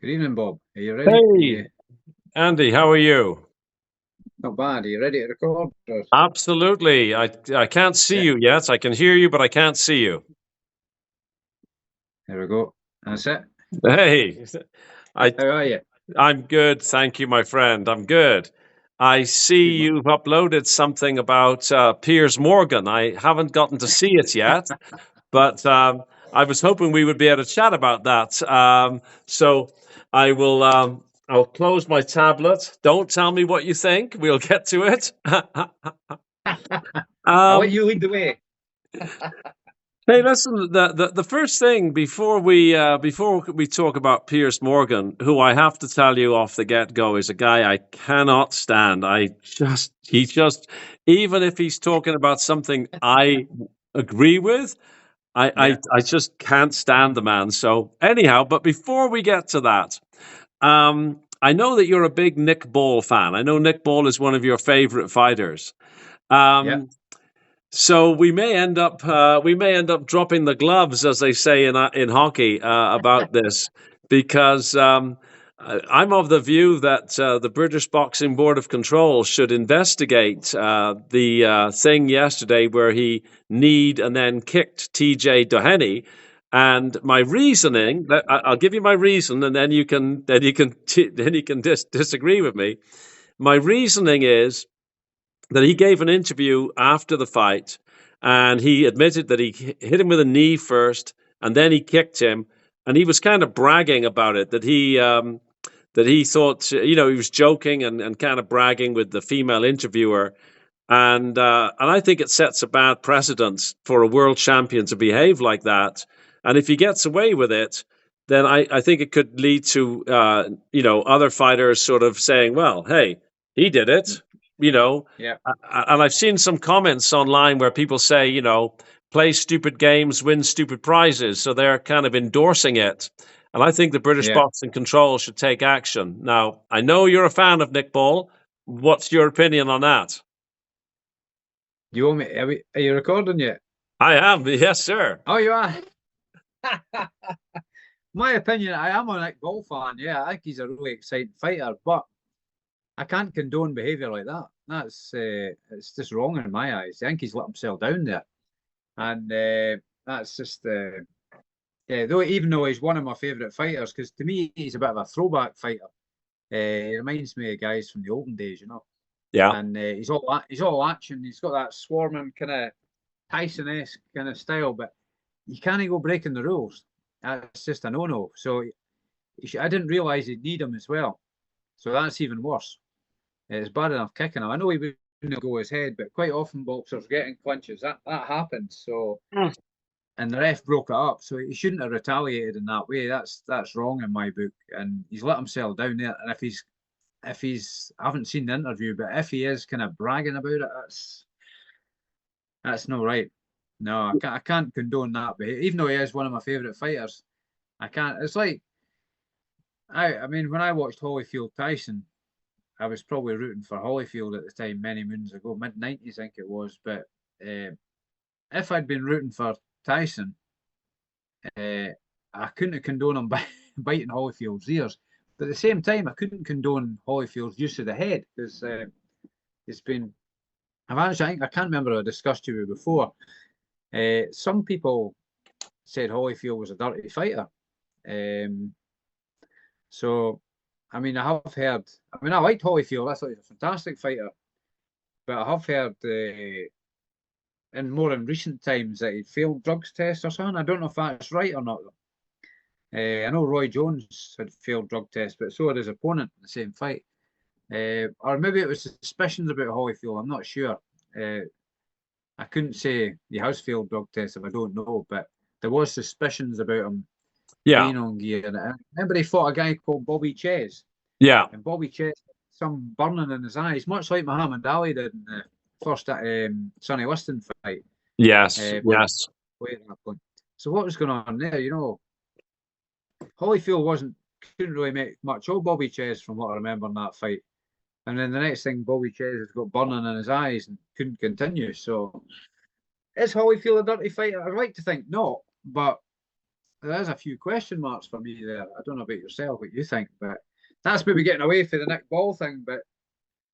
Good evening, Bob. Are you ready? Hey, Andy, how are you? Not bad. Are you ready to record? Absolutely. I can't see Yeah, you yet. I can hear you, but I can't see you. there we go. That's it. Hey, I How are you? I'm good, thank you, my friend. I'm good. I see Good man. you've uploaded something about Piers Morgan. I haven't gotten to see it yet, but I was hoping we would be able to chat about that. So I will. I'll close my tablet. Don't tell me what you think. We'll get to it. I'll let um, you lead the way. Hey, listen. The first thing before we talk about Piers Morgan, who I have to tell you off the get go is a guy I cannot stand. He just even if he's talking about something I agree with, Yeah, I just can't stand the man. So anyhow, but before we get to that, I know that you're a big Nick Ball fan. I know Nick Ball is one of your favorite fighters. yeah. Um, so we may end up dropping the gloves, as they say in hockey, about this, because I'm of the view that the British Boxing Board of Control should investigate the thing yesterday where he kneed and then kicked T.J. Doheny. And my reasoning, I'll give you my reason, and then you can disagree with me. My reasoning is that he gave an interview after the fight and he admitted that he hit him with a knee first and then he kicked him, and he was kind of bragging about it, that he thought, he was joking and kind of bragging with the female interviewer. And I think it sets a bad precedent for a world champion to behave like that. And if he gets away with it, then I think it could lead to other fighters sort of saying, "Well, hey, he did it," you know. Yeah, And I've seen some comments online where people say, play stupid games, win stupid prizes. So they're kind of endorsing it. And I think the British yeah. Boxing Control should take action. Now, I know you're a fan of Nick Ball. What's your opinion on that? Do you want me? Are you recording yet? I am, yes, sir. Oh, you are. My opinion, I am a Nick Ball fan. Yeah, I think he's a really exciting fighter, but I can't condone behaviour like that. That's it's just wrong in my eyes. I think he's let himself down there, and that's just yeah. Though even though he's one of my favourite fighters, because to me he's a bit of a throwback fighter. He reminds me of guys from the olden days. Yeah, And he's all action. He's got that swarming kind of Tyson-esque kind of style, but you can't go breaking the rules. That's just a no-no. So I didn't realise he'd need him as well. So that's even worse. It's bad enough kicking him. I know he wouldn't go his head, but quite often boxers getting clinches. That happens. So mm, and the ref broke it up, so he shouldn't have retaliated in that way. That's wrong in my book, and he's let himself down there. And if he's I haven't seen the interview, but if he is kind of bragging about it, that's not right. No, I can't condone that. But even though he is one of my favourite fighters, I can't. It's like I mean, when I watched Holyfield Tyson, I was probably rooting for Holyfield at the time, many moons ago, mid-90s, I think it was. But if I'd been rooting for Tyson, uh, I couldn't have condoned him biting Holyfield's ears. But at the same time, I couldn't condone Holyfield's use of the head because it's been. I can't remember I discussed you before. Some people said Holyfield was a dirty fighter. Um, so, I mean, I have heard. I mean, I liked Holyfield. I thought he was a fantastic fighter. But I have heard in recent times that he failed drugs tests or something. I don't know if that's right or not. I know Roy Jones had failed drug tests, but so had his opponent in the same fight. Or maybe it was suspicions about Holyfield. I'm not sure. I couldn't say he has failed drug tests if I don't know, but there was suspicions about him yeah, being on gear. And I remember he fought a guy called Bobby Ches, yeah. and Bobby Ches had some burning in his eyes, much like Muhammad Ali did in the first Sonny Liston fight. Yes, But yes. wait at that point. So what was going on there? Holyfield couldn't really make much of Bobby Ches from what I remember in that fight. And then the next thing, Bobby Ches has got burning in his eyes and couldn't continue. So is Holyfield a dirty fighter? I'd like to think not, but there's a few question marks for me there. I don't know about yourself, what you think, but that's maybe getting away from the Nick Ball thing. But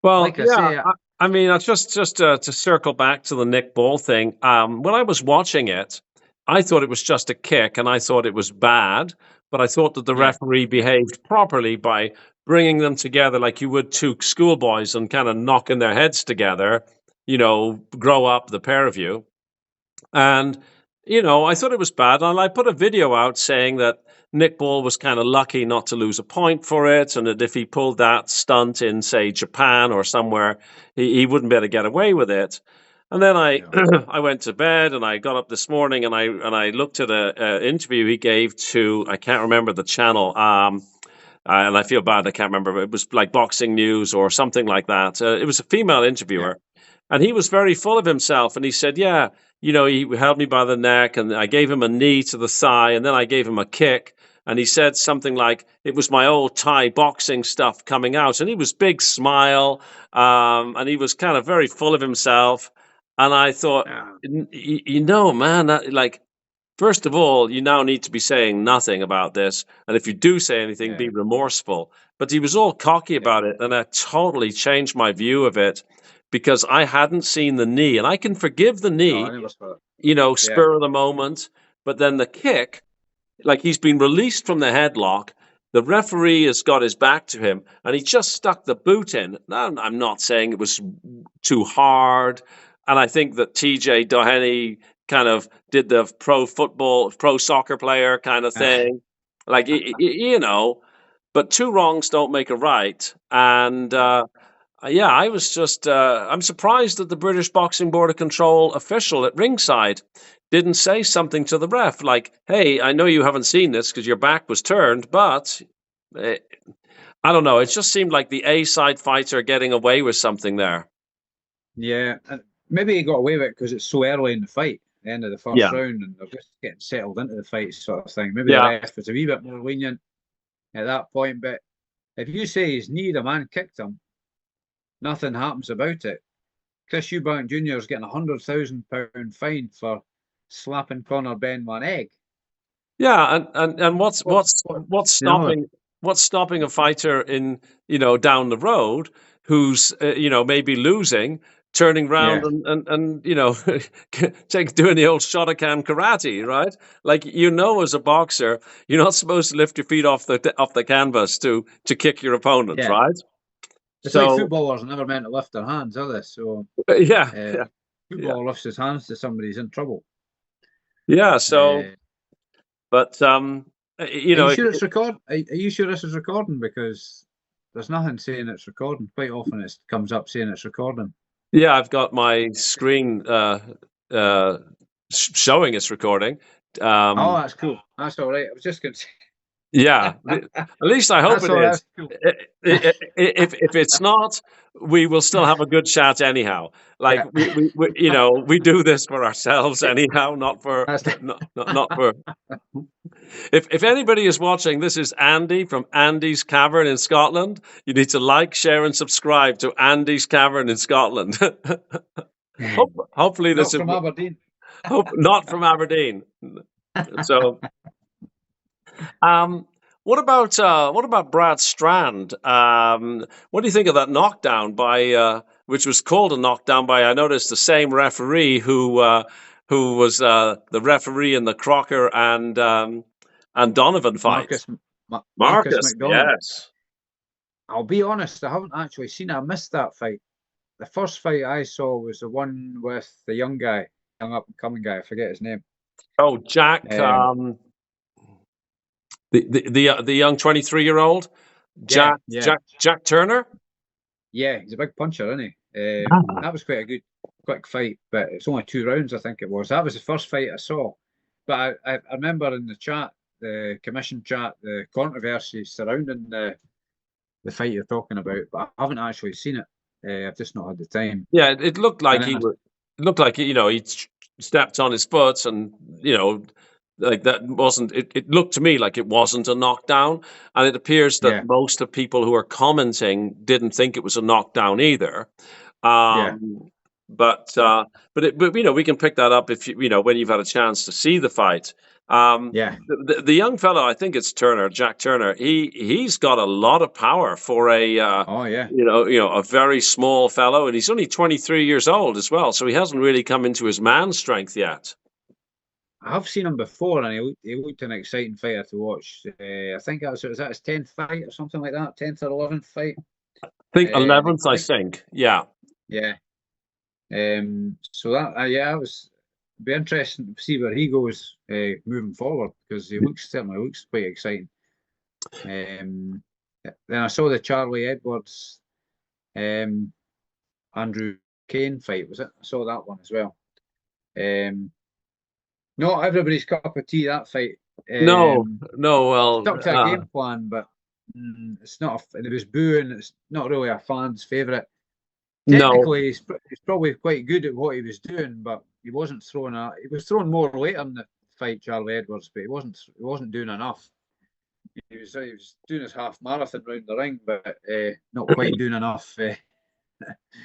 Well, like I yeah, say, I mean, just to circle back to the Nick Ball thing. When I was watching it, I thought it was just a kick, and I thought it was bad. But I thought that the yeah, referee behaved properly by bringing them together like you would two schoolboys and kind of knocking their heads together. Grow up, the pair of you. And, I thought it was bad. And I put a video out saying that Nick Ball was kind of lucky not to lose a point for it. And that if he pulled that stunt in, say, Japan or somewhere, he wouldn't be able to get away with it. And then I no, I went to bed and I got up this morning and I looked at a interview he gave to, I can't remember the channel. And I feel bad. I can't remember. It was like Boxing News or something like that. It was a female yeah, interviewer, and he was very full of himself. And he said, "Yeah, he held me by the neck, and I gave him a knee to the thigh, and then I gave him a kick." And he said something like, "It was my old Thai boxing stuff coming out." And he was big smile, and he was kind of very full of himself. And I thought, yeah, man, like first of all, you now need to be saying nothing about this. And if you do say anything, yeah, be remorseful. But he was all cocky yeah. about it. And that totally changed my view of it because I hadn't seen the knee. And I can forgive the No, knee, I never saw it. Yeah, spur of the moment. But then the kick, like he's been released from the headlock. The referee has got his back to him and he just stuck the boot in. Now, I'm not saying it was too hard. And I think that TJ Doheny kind of did the pro soccer player kind of thing. Like, but two wrongs don't make a right. And no, yeah, I was just, I'm surprised that the British Boxing Board of Control official at ringside didn't say something to the ref like, hey, I know you haven't seen this because your back was turned, but eh, I don't know. It just seemed like the A side fighter getting away with something there. yeah. And maybe he got away with it because it's so early in the fight, the end of the first Yeah. round, and they're just getting settled into the fight, sort of thing. Maybe the Yeah. ref was a wee bit more lenient at that point. But if you say he's kneed a man, kicked him, nothing happens about it. Chris Eubank Jr. is getting £100,000 fine for slapping Conor Benn one egg. Yeah. And what's, What, what's, what, what's you know, stopping, what's stopping a fighter in, down the road who's, maybe losing, turning around yeah, and doing the old Shotokan karate, right? Like as a boxer, you're not supposed to lift your feet off the canvas to kick your opponent, yeah. right? It's like So footballers are never meant to lift their hands, are they? So yeah, uh, yeah, yeah, footballer lifts his hands to somebody who's in trouble. yeah. So, Uh, but are you sure it's record? Are you sure this is recording? Because there's nothing saying it's recording. Quite often it comes up saying it's recording. yeah, I've got my screen uh, showing it's recording. Oh, Um, that's cool. That's all right. I was just going to say. Yeah, at least I hope That's it all. is. That's cool. If it's not, we will still have a good chat anyhow. Like Yeah, we do this for ourselves anyhow, that's not for. If anybody is watching, this is Andy from Andy's Cavern in Scotland. You need to like, share, and subscribe to Andy's Cavern in Scotland. Hopefully, this not is from Aberdeen. not from Aberdeen. So. Um, what about Brad Strand? What do you think of that knockdown by which was called a knockdown by I noticed the same referee who was the referee in the Crocker and Donovan fight. Marcus Marcus Marcus, McDonald. yes. I'll be honest, I haven't actually seen it. I missed that fight. The first fight I saw was the one with the young guy, young up and coming guy. I forget his name. Oh, Jack, Um, the young 23-year-old yeah, Jack yeah, Jack Turner. yeah. He's a big puncher, isn't he? Ah. That was quite a good, quick fight, but it's only 2 rounds, I think it was. That was the first fight I saw. But I remember in the chat, the commission chat, the controversy surrounding the fight you're talking about, but I haven't actually seen it. I've just not had the time. Yeah, it looked And like then it looked like he stepped on his foot, and like that wasn't. It looked to me like it wasn't a knockdown, and it appears that yeah, most of people who are commenting didn't think it was a knockdown either. yeah, Um, But we can pick that up if when you've had a chance to see the fight. Yeah. The young fellow, I think it's Turner, Jack Turner. He's got a lot of power for a Oh yeah. a very small fellow, and he's only 23 years old as well, so he hasn't really come into his man strength yet. I've seen him before, and he looked an exciting fighter to watch. I think was that his 10th fight or something like that, 10th or 11th fight. I think 11th, I I think think. Yeah. yeah. So that yeah, it was be interesting to see where he goes moving forward because he certainly looks quite exciting. Then I saw the Charlie Edwards Andrew Kane fight. Was it? I saw that one as well. Not everybody's cup of tea, that fight. No, no. Stuck to a game plan, but it's not. It was booing. It's not really a fan's favourite. No, Technically, he's probably quite good at what he was doing, but he wasn't throwing a. He was throwing more later in the fight, Charlie Edwards, but he wasn't doing enough. He was doing his half marathon round the ring, but not quite doing enough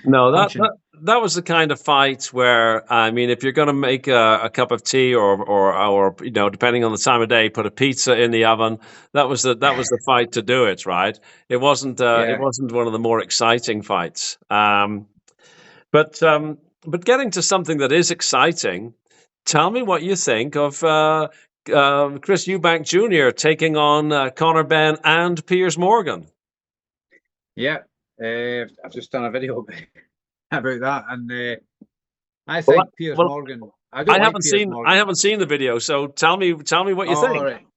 no. punching. That was the kind of fight where, I mean, if you're going to make a cup of tea or depending on the time of day, put a pizza in the oven. That was the fight to do it, right? It Yeah, wasn't one of the more exciting fights. But getting to something that is exciting, tell me what you think of Chris Eubank Jr. taking on Conor Benn and Piers Morgan. yeah. I've just done a video about that, and I Well, think Piers well, Morgan. I don't like Piers I Morgan. haven't seen the video, so tell me what you Oh, all think. right.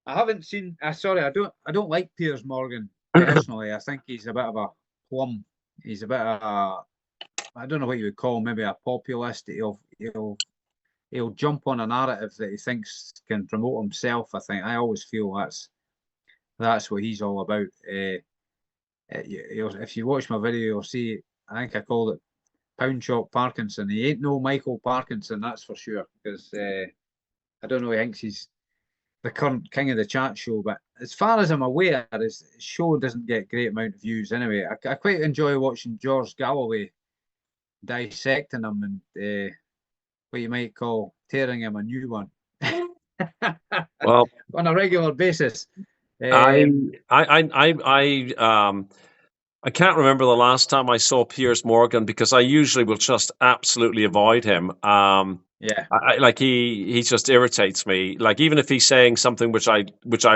I haven't seen. Sorry, I don't like Piers Morgan personally. I think he's a bit of a plum. He's a bit of a. I don't know what you would call him. Maybe a populist. He'll jump on a narrative that he thinks can promote himself. I always feel that's what he's all about. If you watch my video, you'll see. I think I called it Pound Shop Parkinson. He ain't no Michael Parkinson, that's for sure. Because I don't know. He thinks he's the current king of the chat show. But as far as I'm aware, his show doesn't get great amount of views anyway. I quite enjoy watching George Galloway dissecting him and what you might call tearing him a new one Well, on a regular basis. I Um, I can't remember the last time I saw Piers Morgan because I usually will just absolutely avoid him. yeah, Like he just irritates me. Like even if he's saying something which I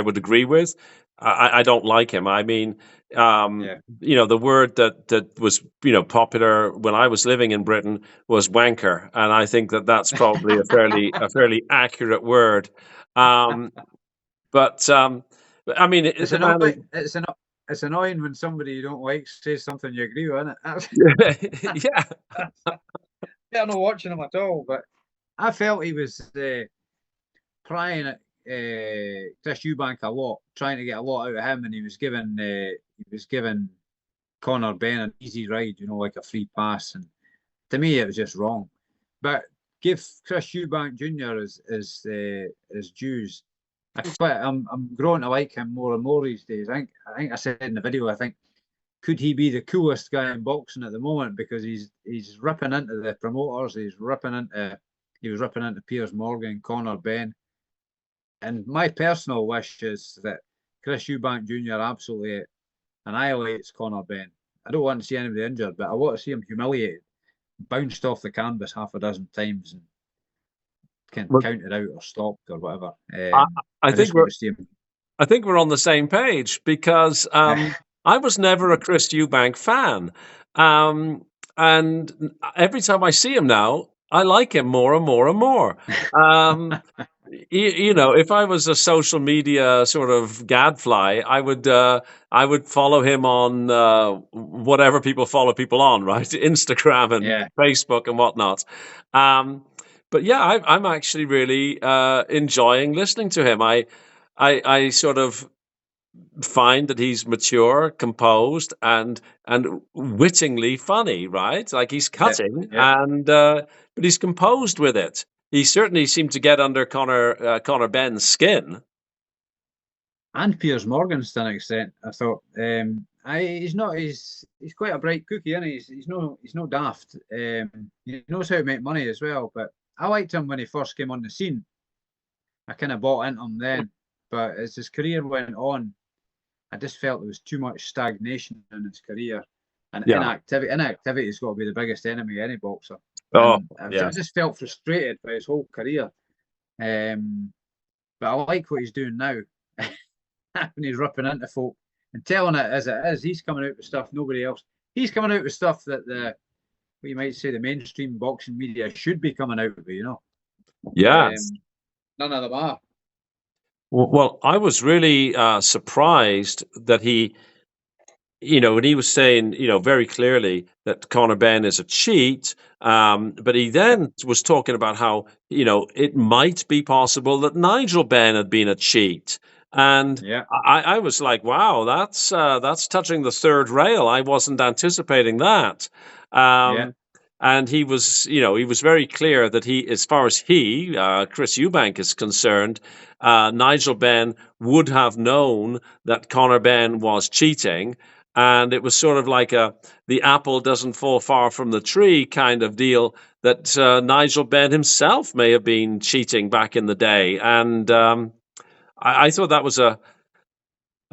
would agree with, I don't like him. I mean, yeah. the word that was popular when I was living in Britain was wanker, and I think that's probably a fairly accurate word. Um, but I mean, It's the man annoying. It's annoying when somebody you don't like says something you agree with, isn't it? yeah. I'm not watching him at all, but I felt he was prying at Chris Eubank a lot, trying to get a lot out of him, and he was giving Conor Benn an easy ride, like a free pass, and to me it was just wrong. But give Chris Eubank Jr. his dues. I'm growing to like him more and more these days. I think I said in the video. I think could he be the coolest guy in boxing at the moment because he's ripping into the promoters. He was ripping into Piers Morgan, Conor Benn, and my personal wish is that Chris Eubank Jr. absolutely annihilates Conor Benn. I don't want to see anybody injured, but I want to see him humiliated, bounced off the canvas half a dozen times, and counted out or stopped or whatever. I, I I think just we're want to see him. I think we're on the same page because I was never a Chris Eubank fan, and every time I see him now, I like him more and more and more. Um, if I was a social media sort of gadfly, I would follow him on whatever people follow people on, right? Instagram and Yeah, Facebook and whatnot. Um, but yeah, I'm actually really enjoying listening to him. I sort of find that he's mature, composed, and wittingly funny, right? Like he's yeah, cutting, yeah. and but he's composed with it. He certainly seemed to get under Conor Benn's skin. And Piers Morgan to an extent. I thought he's not. He's quite a bright cookie, isn't he? He's no daft. He knows how to make money as well. But I liked him when he first came on the scene. I kind of bought into him then. But as his career went on, I just felt there was too much stagnation in his career, and Yeah. inactivity. Inactivity's got to be the biggest enemy of any boxer. Oh, And I yeah. just felt frustrated by his whole career. But I like what he's doing now. When he's ripping into folk and telling it as it is. He's coming out with stuff nobody else. He's coming out with stuff that what you might say the mainstream boxing media should be coming out with, Yes. None of them are. Well, I was really surprised that he, when he was saying, very clearly that Conor Benn is a cheat, but he then was talking about how, it might be possible that Nigel Benn had been a cheat. And Yeah. I was like, wow, that's touching the third rail. I wasn't anticipating that. Yeah. And he was, he was very clear that as far as Chris Eubank is concerned, Nigel Benn would have known that Conor Benn was cheating. And it was sort of like the apple doesn't fall far from the tree kind of deal that Nigel Benn himself may have been cheating back in the day. And I thought that was a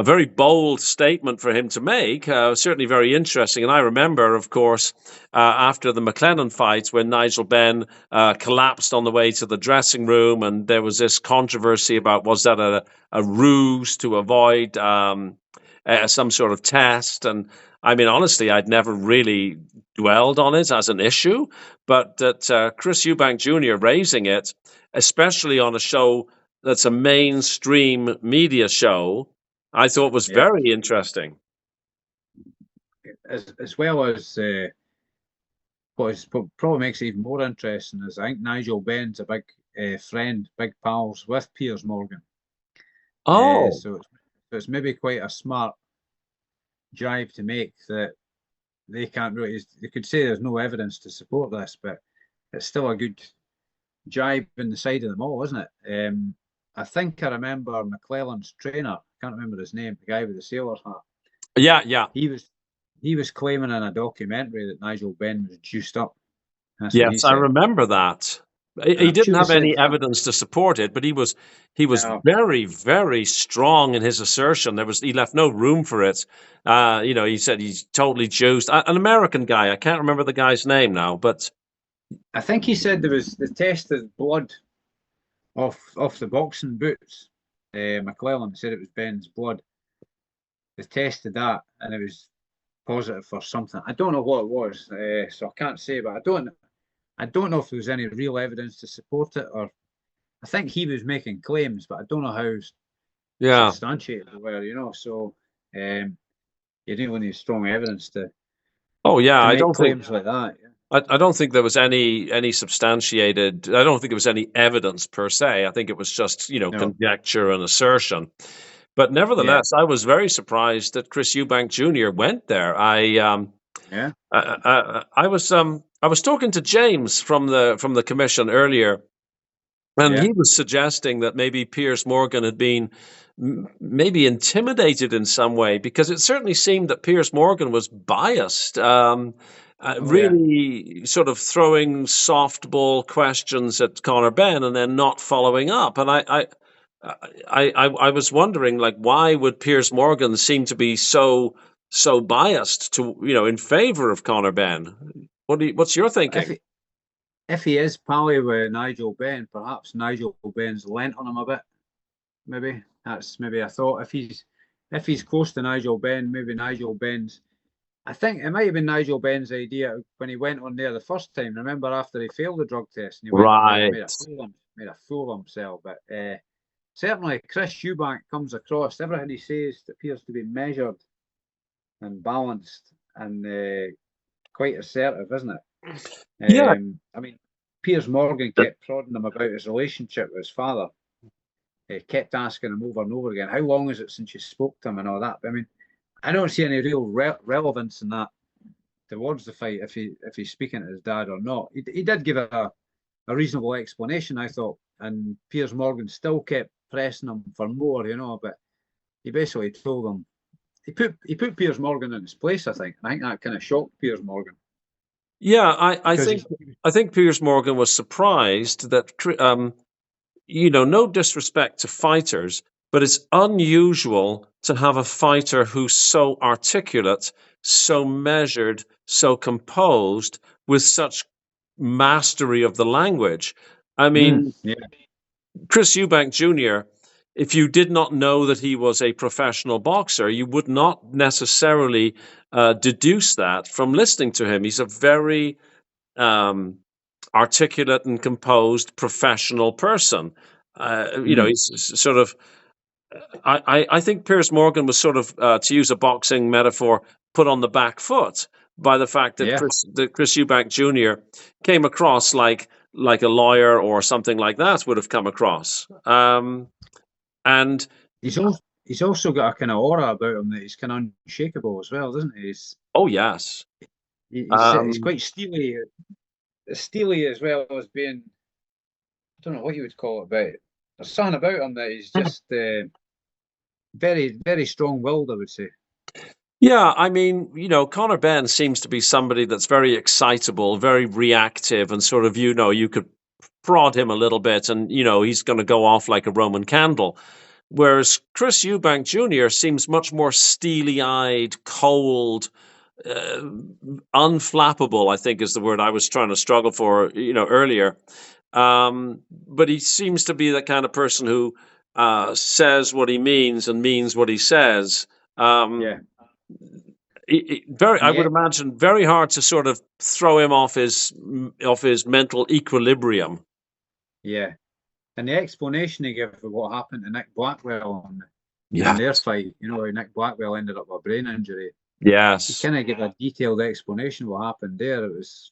very bold statement for him to make, certainly very interesting. And I remember, of course, after the McLennan fight when Nigel Benn collapsed on the way to the dressing room, and there was this controversy about was that a ruse to avoid some sort of test. And I mean, honestly, I'd never really dwelled on it as an issue, but that Chris Eubank Jr. raising it, especially on a show that's a mainstream media show, I thought was Yeah. very interesting. As well as what probably makes it even more interesting is I think Nigel Benn's a big friend, big pals with Piers Morgan. Oh, So it's maybe quite a smart jibe to make that they can't really. They could say there's no evidence to support this, but it's still a good jibe in the side of them all, isn't it? I think I remember McClellan's trainer. Can't remember his name. The guy with the sailor's hat. yeah. He was claiming in a documentary that Nigel Benn was juiced up. That's what he Yes, I said. remember that. And He I'm didn't sure he have said any that. evidence to support it, but he was No, very, very strong in his assertion. He left no room for it. He said he's totally juiced. An American guy, I can't remember the guy's name now, but I think he said there was the tested blood off the boxing boots. McClellan said it was Ben's blood. They tested that, and it was positive for something. I don't know what it was, so I can't say. But I don't know if there was any real evidence to support it, or I think he was making claims, but I don't know how yeah. substantiated they were. So you really need strong evidence Oh, yeah. to I make don't think claims like that. I don't think there was any substantiated. I don't think there was any evidence per se. I think it was just No, conjecture and assertion. But yeah, nevertheless, I was very surprised that Chris Eubank Jr. went there. yeah, I was talking to James from the commission earlier, and yeah, he was suggesting that maybe Piers Morgan had been maybe intimidated in some way, because it certainly seemed that Piers Morgan was biased, oh yeah. really sort of throwing softball questions at Conor Benn and then not following up. And I was wondering, like, why would Piers Morgan seem to be so biased to in favor of Conor Benn? What's your If thinking? he, if he is pally with Nigel Benn, perhaps Nigel Benn's lent on him a bit. Maybe that's maybe a thought. If he's close to Nigel Benn, maybe Nigel Benn's. I think it might have been Nigel Benn's idea when he went on there the first time. Remember after he failed the drug test and he went on there and Right. made a fool of himself. But certainly Chris Eubank comes across everything he says appears to be measured and balanced and quite assertive, isn't it? Yeah. I mean, Piers Morgan kept prodding him about his relationship with his father. He kept asking him over and over again, "How long is it since you spoke to him?" and all that. But, I mean, I don't see any real relevance in that towards the fight if he's speaking to his dad or not. He did give a reasonable explanation, I thought, and Piers Morgan still kept pressing him for more, but he basically told him he put Piers Morgan in his place. I think that kind of shocked Piers Morgan Yeah, because I think Piers Morgan was surprised that no disrespect to fighters, but it's unusual to have a fighter who's so articulate, so measured, so composed, with such mastery of the language. I mean, yeah, Chris Eubank Jr., if you did not know that he was a professional boxer, you would not necessarily deduce that from listening to him. He's a very um, articulate and composed professional person. He's sort of. I think Piers Morgan was sort of, to use a boxing metaphor, put on the back foot by the fact that yeah. Chris Eubank Jr. came across like a lawyer or something like that would have come across. And He's also got a kind of aura about him that he's kind of unshakable as well, doesn't he? oh yes, He's um, quite steely as well as being. I don't know what you would call it, but there's something about him that he's just very, very strong-willed, I would say. yeah. I mean, Conor Benn seems to be somebody that's very excitable, very reactive, and sort of you could prod him a little bit, and he's going to go off like a Roman candle. Whereas Chris Eubank Jr. seems much more steely-eyed, cold, uh, unflappable, I think is the word I was trying to struggle for, earlier. But he seems to be the kind of person who says what he means and means what he says. Yeah, I and would yet, imagine very hard to sort of throw him off his mental equilibrium. yeah, and the explanation he gave for what happened to Nick Blackwell in Yeah. their fight, how Nick Blackwell ended up with a brain injury. He Yes. kind of gave a detailed explanation of what happened there. It was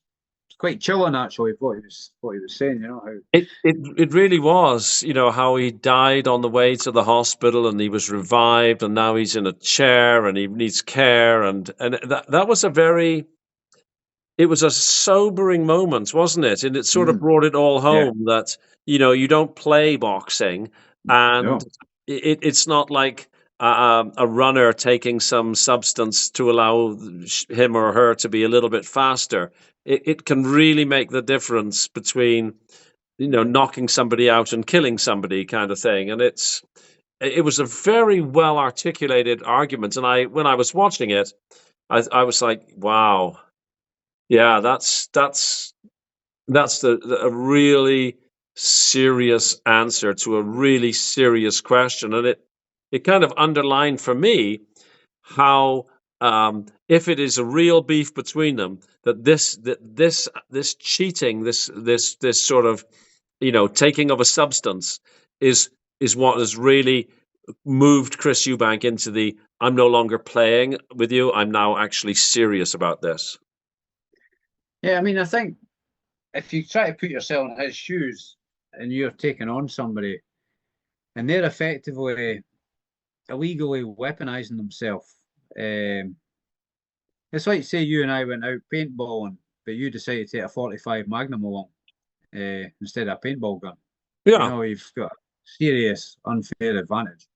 quite chilling actually what he was saying. How It really was, how he died on the way to the hospital and he was revived and now he's in a chair and he needs care and that was it was a sobering moment, wasn't it? And it sort of mm, brought it all yeah, home that, you don't play boxing and no, it's not like a runner taking some substance to allow him or her to be a little bit faster. It can really make the difference between knocking somebody out and killing somebody kind of thing. And it was a very well articulated argument. And when I was watching it, I was like, wow, yeah, that's a really serious answer to a really serious question. And it kind of underlined for me how if it is a real beef between them, that this cheating, this sort of taking of a substance is what has really moved Chris Eubank into the I'm no longer playing with you. I'm now actually serious about this. yeah. I mean, I think if you try to put yourself in his shoes and you're taking on somebody and they're effectively illegally weaponizing themselves, it's like say you and I went out paintballing, but you decided to take a 45 Magnum along instead of a paintball gun. Yeah, You've got a serious unfair advantage.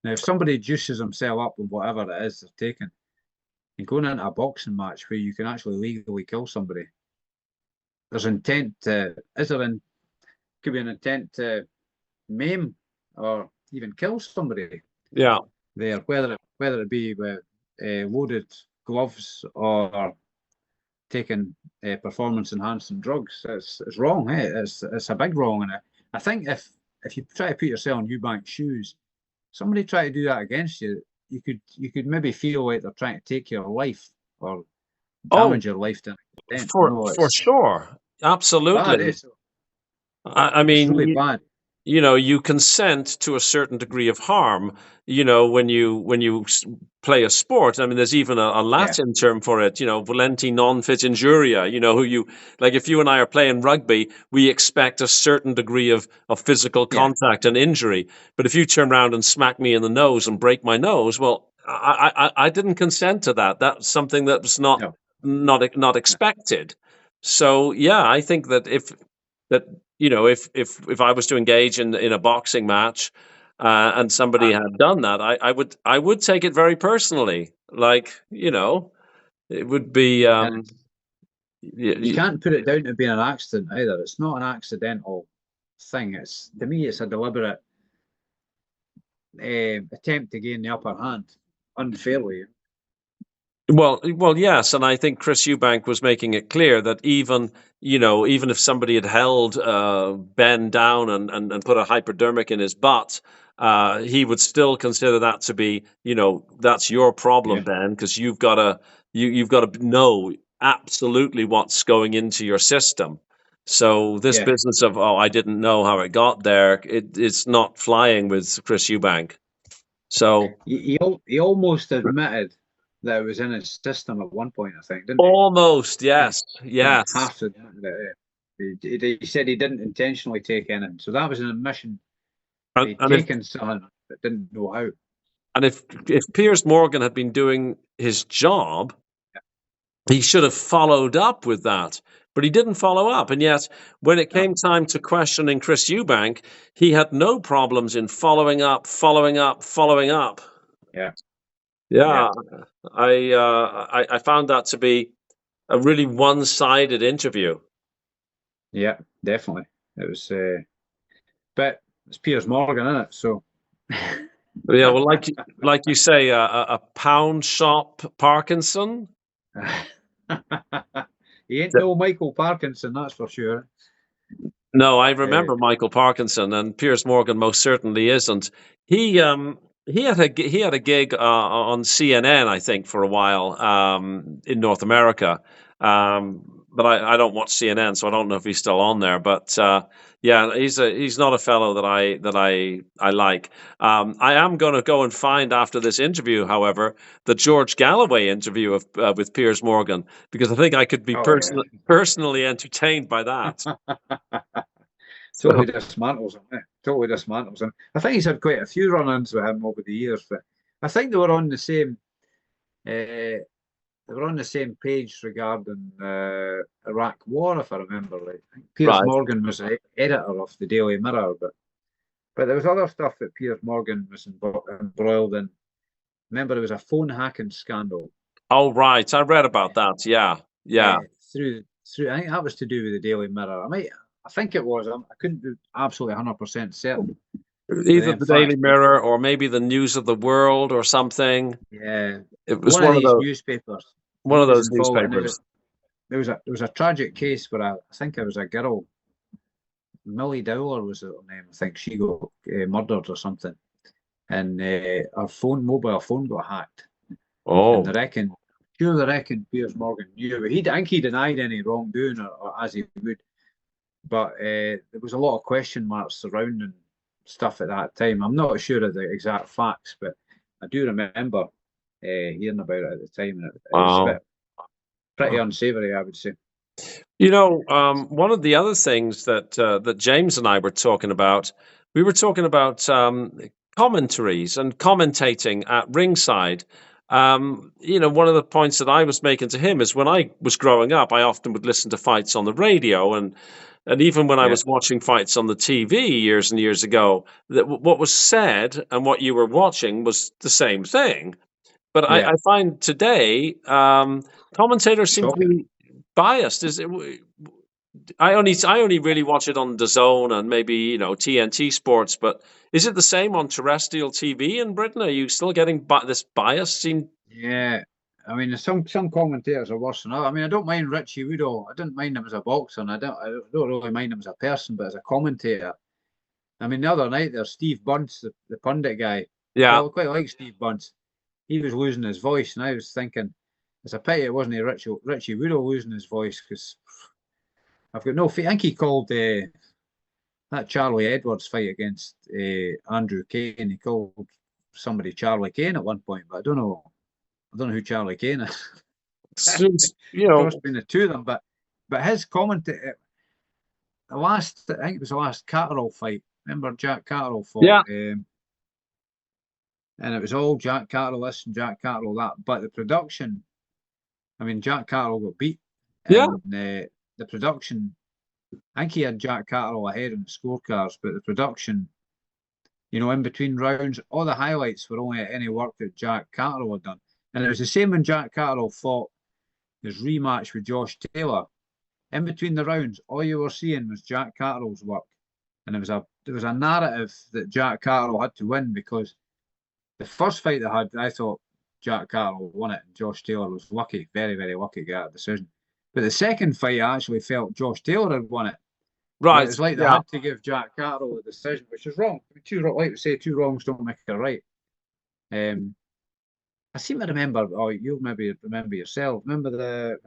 Now, if somebody juices himself up with whatever it is they're taking and going into a boxing match where you can actually legally kill somebody, there's intent to, is there in, could be an intent to maim or even kill somebody yeah. there, whether it be with loaded gloves or taking performance enhancing drugs. It's wrong. It's a big wrong, and I think if you try to put yourself in Eubank's shoes, somebody try to do that against you, you could maybe feel like they're trying to take your life or Oh, damage your life to an extent. for It's sure, bad. absolutely. I It's mean, really bad. you consent to a certain degree of harm, when you play a sport. I mean, there's even a Yeah, Latin term for it, volenti non fit injuria, who you like if you and I are playing rugby, we expect a certain degree of physical yeah, contact and injury. But if you turn around and smack me in the nose and break my nose, well, I didn't consent to that. That's something that was no, not no, expected. So yeah, I think that if I was to engage in a boxing match, and somebody had done that, I would take it very personally. Like, it would be. And you can't put it down to being an accident either. It's not an accidental thing. It's, to me, it's a deliberate attempt to gain the upper hand unfairly. Well, yes, and I think Chris Eubank was making it clear that even if somebody had held Ben down and put a hypodermic in his butt, he would still consider that to be, that's your problem, Yeah, Ben, because you've got to know absolutely what's going into your system. So this yeah. business of, oh, I didn't know how it got there, it's not flying with Chris Eubank. So He almost admitted that it was in his system at one point, I think, didn't he? almost, Yeah, yes, yeah. yes. Half admitted it. He said he didn't intentionally take anything, so that was an admission. And, He'd and if taken something but didn't know how. And if Piers Morgan had been doing his job, he should have followed up with that. But he didn't follow up. And yet, when it No, came time to questioning Chris Eubank, he had no problems in following up, following up, following up. yeah, yeah, Yeah, I found that to be a really one-sided interview. yeah, definitely. It was, but it's Piers Morgan, isn't it? So. Yeah, well, like you say, a pound shop Parkinson. He ain't no Michael Parkinson, that's for sure. No, I Uh, remember Michael Parkinson, and Piers Morgan most certainly isn't. He had a gig on CNN, I think, for a while in North America. But I don't watch CNN, so I don't know if he's still on there. But yeah, he's not a fellow that I like. I am going to go and find after this interview, however, the George Galloway interview with Piers Morgan, because I think I could be oh yeah. personally entertained by that. Totally So, dismantles him. Totally dismantles him. I think he's had quite a few run-ins with him over the years, but I think they were on the same. They were on the same page regarding Iraq War, if I remember right. I think Piers right. Morgan was the editor of the Daily Mirror, but there was other stuff that Piers Morgan was embroiled in. Remember, there was a phone hacking scandal Oh, right. I read about that. Yeah. Yeah. through. I think that was to do with the Daily Mirror. I think it was. I couldn't be absolutely 100% certain. But Either then the Daily facts, Mirror or maybe the News of the World or something. yeah, It was one of these newspapers. one He of was those involved, and newspapers. there was a tragic case where I think it was a girl, Millie Dowler was her name. I think she got murdered or something, and her mobile phone got hacked, and Oh, they reckon Piers Morgan knew, but I think he denied any wrongdoing, or as he would. But there was a lot of question marks surrounding stuff at that time. I'm not sure of the exact facts, but I do remember hearing about it at the time, and it was a wow. bit pretty unsavoury, I would say. One of the other things that James and I were talking about, we were talking about commentaries and commentating at ringside. One of the points that I was making to him is when I was growing up, I often would listen to fights on the radio, and even when I Yeah, was watching fights on the TV years and years ago, that what was said and what you were watching was the same thing. But yeah, I find today commentators seem to shocking. be biased. I only really watch it on the Zone and maybe TNT Sports. But is it the same on terrestrial TV in Britain? Are you still getting this bias? Seen? Yeah, I mean, some commentators are worse than others. I mean, I don't mind Richie Woodall. I didn't mind him as a boxer, and I don't really mind him as a person, but as a commentator, I mean, the other night there's Steve Bunce, the pundit guy. Yeah, Quite like Steve Bunce. He was losing his voice, and I was thinking, it's a pity it wasn't Richie Woodall losing his voice, because I've got no faith. I think he called that Charlie Edwards fight against Andrew Kane. He called somebody Charlie Kane at one point, but I don't know. I don't know who Charlie Kane is. since Cross between the two of them, but his commentary, I think it was the last Catterall fight. Remember Jack Catterall fought, yeah, and it was all Jack Catterall this and Jack Catterall that. But the production, I mean, Jack Catterall got beat, yeah. and the production, I think he had Jack Catterall ahead in the scorecards, but the production in between rounds, all the highlights were only any work that Jack Catterall had done. And it was the same when Jack Catterall fought his rematch with Josh Taylor. In between the rounds, all you were seeing was Jack Catterall's work. And there was a narrative that Jack Catterall had to win because the first fight they had, I thought Jack Catterall won it. And Josh Taylor was lucky, very, very lucky to get a decision. But the second fight, I actually felt Josh Taylor had won it. Right. It was like they had to give Jack Catterall a decision, which is wrong. Like we say, two wrongs don't make a right. I seem to remember, you'll maybe remember yourself. Remember the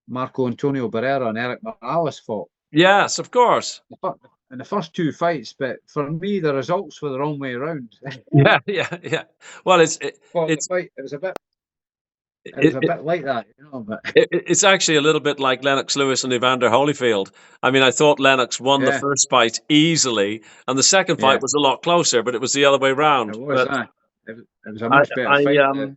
Marco Antonio Barrera and Eric Morales fought? Yes, of course. In the first two fights, but for me, the results were the wrong way around. Yeah. Well, it was a bit like that, But it's actually a little bit like Lennox Lewis and Evander Holyfield. I mean, I thought Lennox won the first fight easily, and the second fight was a lot closer, but it was the other way around. It was. It was a much better fight.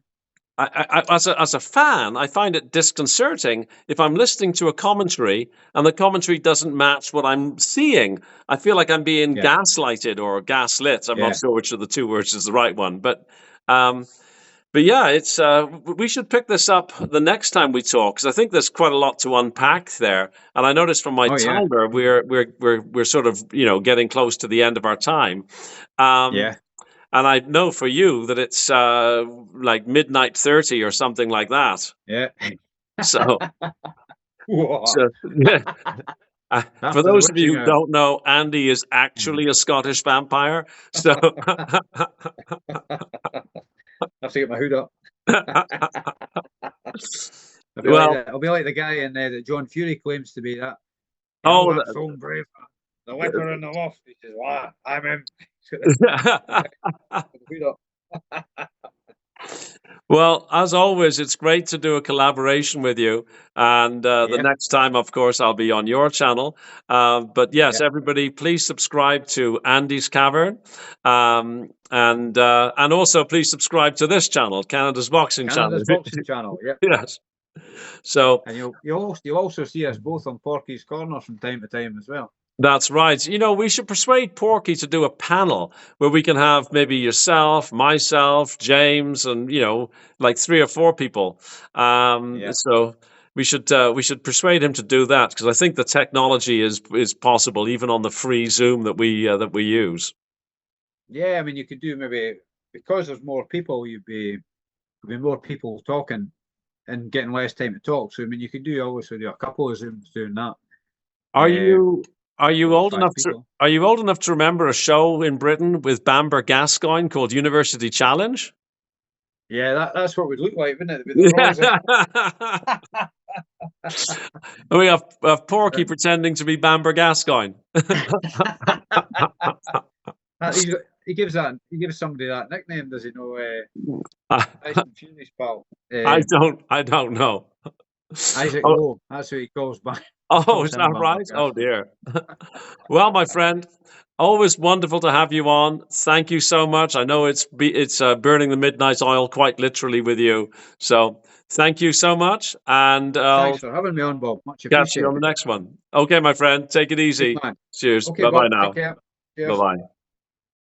As a fan, I find it disconcerting if I'm listening to a commentary and the commentary doesn't match what I'm seeing. I feel like I'm being gaslighted or gaslit. I'm not sure which of the two words is the right one, but yeah, it's we should pick this up the next time we talk because I think there's quite a lot to unpack there. And I noticed from my timer we're sort of getting close to the end of our time. And I know for you that it's like midnight 30 or something like that. Yeah. So, for those of you who don't know, Andy is actually a Scottish vampire. So I have to get my hood up. I'll be like the guy in there that John Fury claims to be. That film Brave, the liquor in the loft. He says, I'm in. Well, as always, it's great to do a collaboration with you. And the next time, of course, I'll be on your channel. But yes, everybody, please subscribe to Andy's Cavern. And also please subscribe to this channel, Canada's Boxing Channel. Yes. So, and you'll also see us both on Porky's Corner from time to time as well. That's right. We should persuade Porky to do a panel where we can have maybe yourself, myself, James, and like 3 or 4 people. So we should persuade him to do that because I think the technology is possible even on the free Zoom that we use. Yeah, I mean you could do maybe because there's more people, there'd be more people talking and getting less time to talk. So I mean you could obviously do a couple of Zooms doing that. Are you old enough to remember a show in Britain with Bamber Gascoigne called University Challenge? Yeah, that's what we'd look like, wouldn't it? We have Porky pretending to be Bamber Gascoigne. He gives somebody that nickname, does he know? Fury's pal. I don't know. Isaac Lowe, that's who he calls by. Oh, is that right? Oh dear. Well, my friend, always wonderful to have you on. Thank you so much. I know it's burning the midnight oil quite literally with you. So thank you so much. And thanks for having me on, Bob. Much appreciated. Catch you on the next one. Okay, my friend. Take it easy. Cheers. Okay, bye Bob, now. take care. Bye bye.